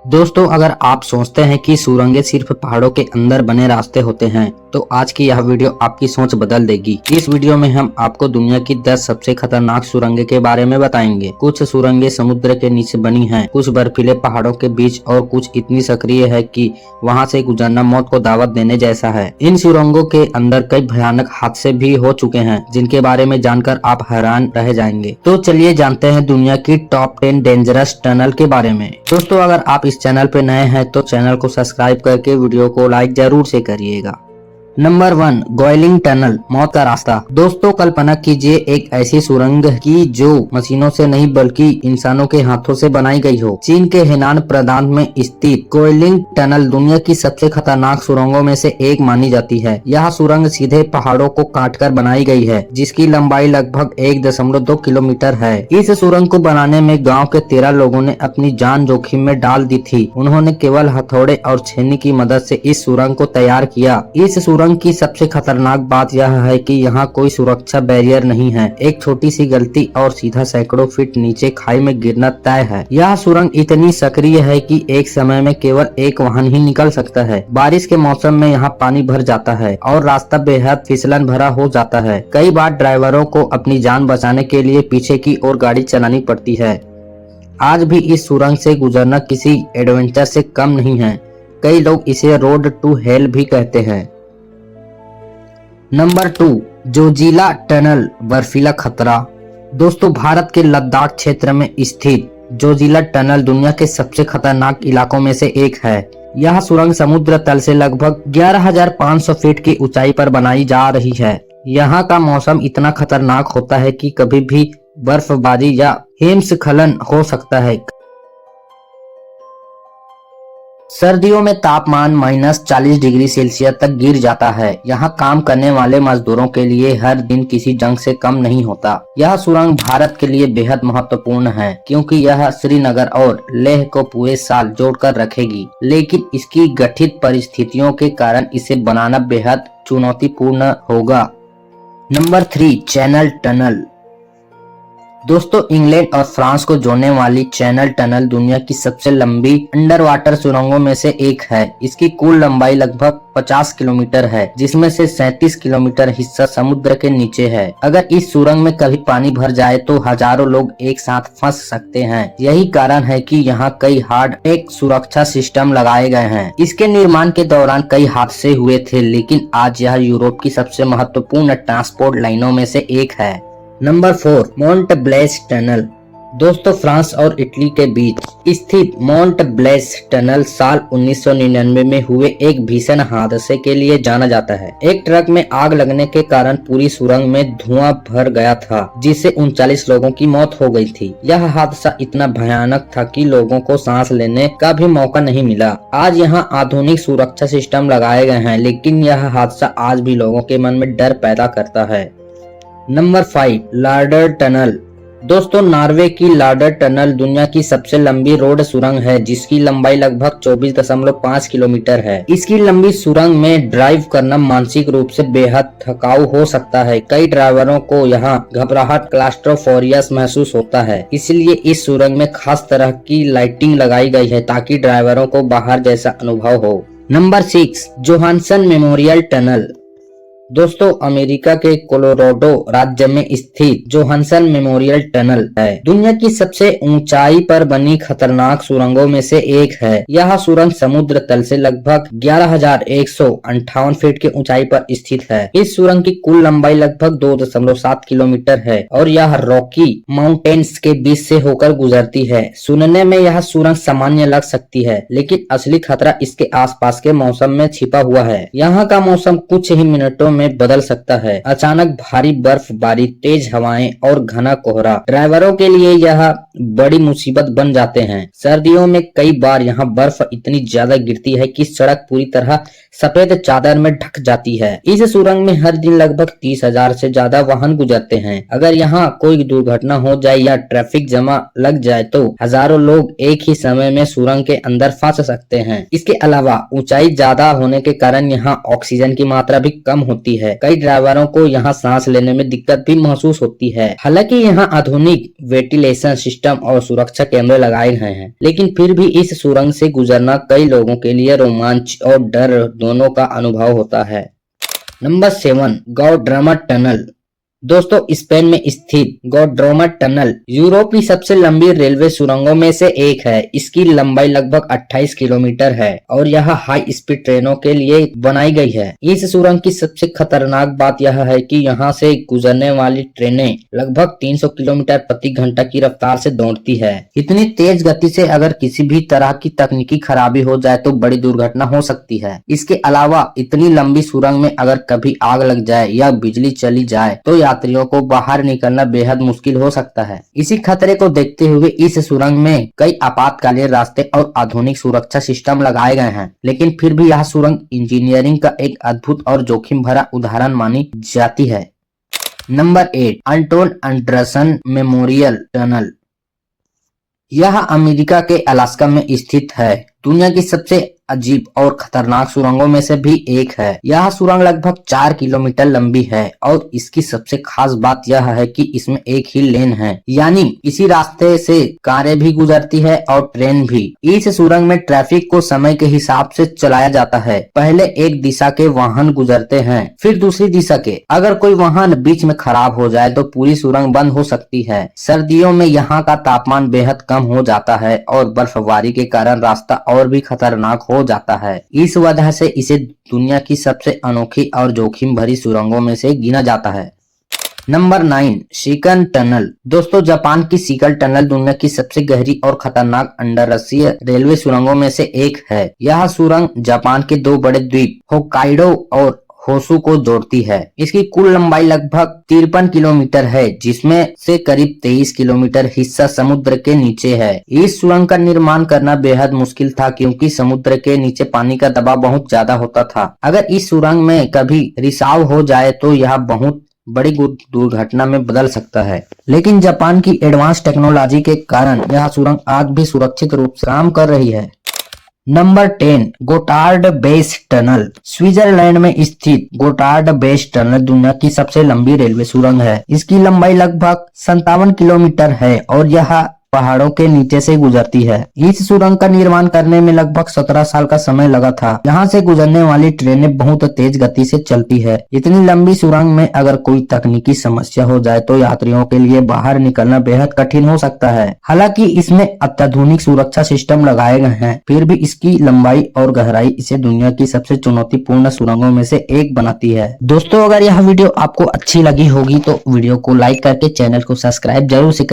दोस्तों, अगर आप सोचते हैं कि सुरंगें सिर्फ पहाड़ों के अंदर बने रास्ते होते हैं तो आज की यह वीडियो आपकी सोच बदल देगी। इस वीडियो में हम आपको दुनिया की 10 सबसे खतरनाक सुरंगें के बारे में बताएंगे। कुछ सुरंगें समुद्र के नीचे बनी हैं, कुछ बर्फीले पहाड़ों के बीच और कुछ इतनी सक्रिय है कि वहां से गुजरना मौत को दावत देने जैसा है। इन सुरंगों के अंदर कई भयानक हादसे भी हो चुके हैं जिनके बारे में जानकर आप हैरान रह जाएंगे। तो चलिए जानते हैं दुनिया की टॉप 10 डेंजरस टनल के बारे में। दोस्तों, अगर आप इस चैनल पे नए हैं तो चैनल को सब्सक्राइब करके वीडियो को लाइक जरूर से करिएगा। नंबर 1, गोयलिंग टनल, मौत का रास्ता। दोस्तों, कल्पना कीजिए एक ऐसी सुरंग की जो मशीनों से नहीं बल्कि इंसानों के हाथों से बनाई गई हो। चीन के हेनान प्रांत में स्थित गोयलिंग टनल दुनिया की सबसे खतरनाक सुरंगों में से एक मानी जाती है। यह सुरंग सीधे पहाड़ों को काटकर बनाई गई है, जिसकी लंबाई लगभग 1.2 किलोमीटर है। इस सुरंग को बनाने में गाँव के 13 लोगों ने अपनी जान जोखिम में डाल दी थी। उन्होंने केवल हथौड़े और छेनी की मदद से इस सुरंग को तैयार किया। इस सुरंग की सबसे खतरनाक बात यह है कि यहाँ कोई सुरक्षा बैरियर नहीं है। एक छोटी सी गलती और सीधा सैकड़ों फीट नीचे खाई में गिरना तय है। यह सुरंग इतनी सक्रिय है कि एक समय में केवल एक वाहन ही निकल सकता है। बारिश के मौसम में यहाँ पानी भर जाता है और रास्ता बेहद फिसलन भरा हो जाता है। कई बार ड्राइवरों को अपनी जान बचाने के लिए पीछे की ओर गाड़ी चलानी पड़ती है। आज भी इस सुरंग से गुजरना किसी एडवेंचर से कम नहीं है। कई लोग इसे रोड टू हेल भी कहते हैं। नंबर 2, जोजिला टनल, बर्फीला खतरा। दोस्तों, भारत के लद्दाख क्षेत्र में स्थित जोजिला टनल दुनिया के सबसे खतरनाक इलाकों में से एक है। यह सुरंग समुद्र तल से लगभग 11,500 फीट की ऊंचाई पर बनाई जा रही है। यहाँ का मौसम इतना खतरनाक होता है कि कभी भी बर्फबारी या हिमस्खलन हो सकता है। सर्दियों में तापमान -40 डिग्री सेल्सियस तक गिर जाता है। यहाँ काम करने वाले मजदूरों के लिए हर दिन किसी जंग से कम नहीं होता। यह सुरंग भारत के लिए बेहद महत्वपूर्ण है क्योंकि यह श्रीनगर और लेह को पूरे साल जोड़कर रखेगी, लेकिन इसकी गठित परिस्थितियों के कारण इसे बनाना बेहद चुनौतीपूर्ण होगा। Number 3, channel tunnel. दोस्तों, इंग्लैंड और फ्रांस को जोड़ने वाली चैनल टनल दुनिया की सबसे लंबी अंडर वाटर सुरंगों में से एक है। इसकी कुल लंबाई लगभग 50 किलोमीटर है, जिसमें से 37 किलोमीटर हिस्सा समुद्र के नीचे है। अगर इस सुरंग में कभी पानी भर जाए तो हजारों लोग एक साथ फंस सकते हैं। यही कारण है कि यहाँ कई हार्ड पैक सुरक्षा सिस्टम लगाए गए हैं। इसके निर्माण के दौरान कई हादसे हुए थे, लेकिन आज यह यूरोप की सबसे महत्वपूर्ण ट्रांसपोर्ट लाइनों में से एक है। Number 4, मोंट Blanche tunnel. दोस्तों, फ्रांस और इटली के बीच स्थित मोंट ब्लैंच टनल साल 1999 में हुए एक भीषण हादसे के लिए जाना जाता है। एक ट्रक में आग लगने के कारण पूरी सुरंग में धुआं भर गया था, जिससे 39 लोगों की मौत हो गई थी। यह हादसा इतना भयानक था कि लोगों को सांस लेने का भी मौका नहीं मिला। आज यहाँ आधुनिक सुरक्षा सिस्टम लगाए गए हैं, लेकिन यह हादसा आज भी लोगों के मन में डर पैदा करता है। Number 5, Laerdal tunnel. दोस्तों, नॉर्वे की लार्डर टनल दुनिया की सबसे लंबी रोड सुरंग है, जिसकी लंबाई लगभग 24.5 किलोमीटर है। इसकी लंबी सुरंग में ड्राइव करना मानसिक रूप से बेहद थकाऊ हो सकता है। कई ड्राइवरों को यहाँ घबराहट, क्लास्ट्रोफोबियस महसूस होता है। इसलिए इस सुरंग में खास तरह की लाइटिंग लगाई गई है ताकि ड्राइवरों को बाहर जैसा अनुभव हो। Number 6, Johansson memorial tunnel. दोस्तों, अमेरिका के कोलोराडो राज्य में स्थित जोहानसन मेमोरियल टनल है दुनिया की सबसे ऊंचाई पर बनी खतरनाक सुरंगों में से एक है। यह सुरंग समुद्र तल से लगभग 11,158 फीट की ऊंचाई पर स्थित है। इस सुरंग की कुल लंबाई लगभग 2.7 किलोमीटर है और यह रॉकी माउंटेन्स के बीच से होकर गुजरती है। सुनने में यह सुरंग सामान्य लग सकती है, लेकिन असली खतरा इसके आसपास के मौसम में छिपा हुआ है। यहाँ का मौसम कुछ ही मिनटों में बदल सकता है। अचानक भारी बर्फबारी, तेज हवाएं और घना कोहरा ड्राइवरों के लिए यह बड़ी मुसीबत बन जाते हैं। सर्दियों में कई बार यहाँ बर्फ इतनी ज्यादा गिरती है कि सड़क पूरी तरह सफेद चादर में ढक जाती है। इस सुरंग में हर दिन लगभग 30,000 से ज्यादा वाहन गुजरते हैं। अगर यहाँ कोई दुर्घटना हो जाए या ट्रैफिक जमा लग जाए तो हजारों लोग एक ही समय में सुरंग के अंदर फंस सकते हैं। इसके अलावा ऊंचाई ज्यादा होने के कारण यहाँ ऑक्सीजन की मात्रा भी कम होती होती है। कई ड्राइवरों को यहाँ सांस लेने में दिक्कत भी महसूस होती है। हालांकि यहाँ आधुनिक वेंटिलेशन सिस्टम और सुरक्षा कैमरे लगाए गए हैं, लेकिन फिर भी इस सुरंग से गुजरना कई लोगों के लिए रोमांच और डर दोनों का अनुभव होता है। Number 7, Guadarrama tunnel. दोस्तों, स्पेन में स्थित गौड्रामा टनल यूरोप की सबसे लंबी रेलवे सुरंगों में से एक है। इसकी लंबाई लगभग 28 किलोमीटर है और यह हाई स्पीड ट्रेनों के लिए बनाई गई है। इस सुरंग की सबसे खतरनाक बात यह है कि यहाँ से गुजरने वाली ट्रेनें लगभग 300 किलोमीटर प्रति घंटा की रफ्तार से दौड़ती है। इतनी तेज गति से अगर किसी भी तरह की तकनीकी खराबी हो जाए तो बड़ी दुर्घटना हो सकती है। इसके अलावा इतनी लंबी सुरंग में अगर कभी आग लग जाए या बिजली चली जाए तो यात्रियों को बाहर निकलना बेहद मुश्किल हो सकता है। इसी खतरे को देखते हुए इस सुरंग में कई आपातकालीन रास्ते और आधुनिक सुरक्षा सिस्टम लगाए गए हैं, लेकिन फिर भी यह सुरंग इंजीनियरिंग का एक अद्भुत और जोखिम भरा उदाहरण मानी जाती है। Number 8, Anton Anderson memorial tunnel. यह अमेरिका के अलास्का में स्थित है। दुनिया की सबसे अजीब और खतरनाक सुरंगों में से भी एक है। यह सुरंग लगभग 4 किलोमीटर लंबी है और इसकी सबसे खास बात यह है कि इसमें एक ही लेन है, यानी इसी रास्ते से कारें भी गुजरती है और ट्रेन भी। इस सुरंग में ट्रैफिक को समय के हिसाब से चलाया जाता है। पहले एक दिशा के वाहन गुजरते हैं, फिर दूसरी दिशा के। अगर कोई वाहन बीच में खराब हो जाए तो पूरी सुरंग बंद हो सकती है। सर्दियों में यहाँ का तापमान बेहद कम हो जाता है और बर्फबारी के कारण रास्ता और भी खतरनाक हो जाता है। इस वजह से इसे दुनिया की सबसे अनोखी और जोखिम भरी सुरंगों में से गिना जाता है। नंबर 9, शिकन टनल। दोस्तों, जापान की शिकन टनल दुनिया की सबसे गहरी और खतरनाक अंतर्राष्ट्रीय रेलवे सुरंगों में से एक है। यह सुरंग जापान के 2 बड़े द्वीप होक्काइडो और होसु को जोड़ती है। इसकी कुल लंबाई लगभग 53 किलोमीटर है, जिसमें से करीब 23 किलोमीटर हिस्सा समुद्र के नीचे है। इस सुरंग का निर्माण करना बेहद मुश्किल था क्योंकि समुद्र के नीचे पानी का दबाव बहुत ज्यादा होता था। अगर इस सुरंग में कभी रिसाव हो जाए तो यह बहुत बड़ी दुर्घटना में बदल सकता है, लेकिन जापान की एडवांस टेक्नोलॉजी के कारण यह सुरंग आज भी सुरक्षित रूप से काम कर रही है। Number 10, Gotthard base tunnel. Switzerland में स्थित गोटार्ड बेस टनल दुनिया की सबसे लंबी रेलवे सुरंग है। इसकी लंबाई लगभग 57 किलोमीटर है और यह पहाड़ों के नीचे से गुजरती है। इस सुरंग का निर्माण करने में लगभग 17 साल का समय लगा था। यहाँ से गुजरने वाली ट्रेनें बहुत तेज गति से चलती है। इतनी लंबी सुरंग में अगर कोई तकनीकी समस्या हो जाए तो यात्रियों के लिए बाहर निकलना बेहद कठिन हो सकता है। हालांकि इसमें अत्याधुनिक सुरक्षा सिस्टम लगाए गए हैं, फिर भी इसकी लंबाई और गहराई इसे दुनिया की सबसे चुनौतीपूर्ण सुरंगों में से एक बनाती है। दोस्तों, अगर यह वीडियो आपको अच्छी लगी होगी तो वीडियो को लाइक करके चैनल को सब्सक्राइब जरूर से